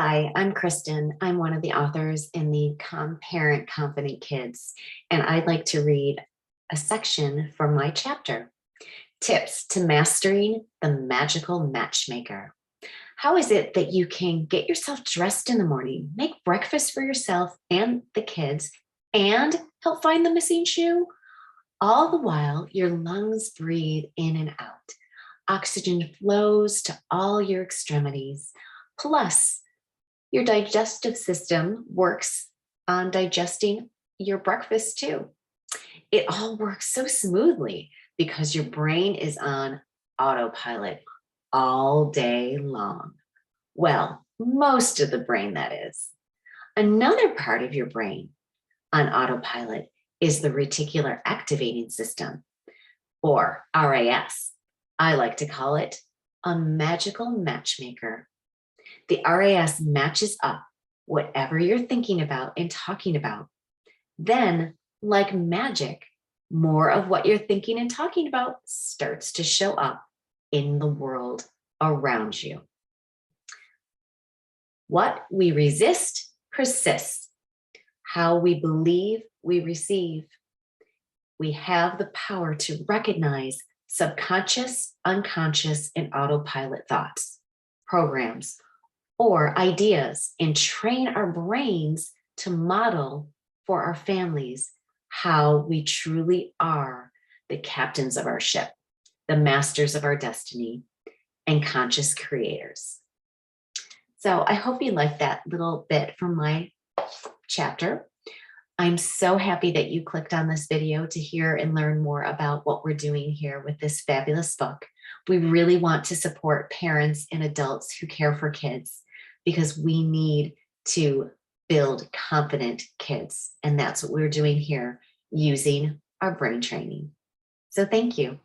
Hi, I'm Kristen. I'm one of the authors in the Parent Confident Kids, and I'd like to read a section from my chapter, Tips to Mastering the Magical Matchmaker. How is it that you can get yourself dressed in the morning, make breakfast for yourself and the kids, and help find the missing shoe? All the while, your lungs breathe in and out. Oxygen flows to all your extremities. Plus, your digestive system works on digesting your breakfast too. It all works so smoothly because your brain is on autopilot all day long. Well, most of the brain, that is. Another part of your brain on autopilot is the reticular activating system, or RAS. I like to call it a magical matchmaker. The RAS matches up whatever you're thinking about and talking about. Then, like magic, more of what you're thinking and talking about starts to show up in the world around you. What we resist persists. How we believe, we receive. We have the power to recognize subconscious, unconscious, and autopilot thoughts, programs, or ideas, and train our brains to model for our families how we truly are the captains of our ship, the masters of our destiny, and conscious creators. So I hope you liked that little bit from my chapter. I'm so happy that you clicked on this video to hear and learn more about what we're doing here with this fabulous book. We really want to support parents and adults who care for kids because we need to build confident kids. And that's what we're doing here using our brain training. So thank you.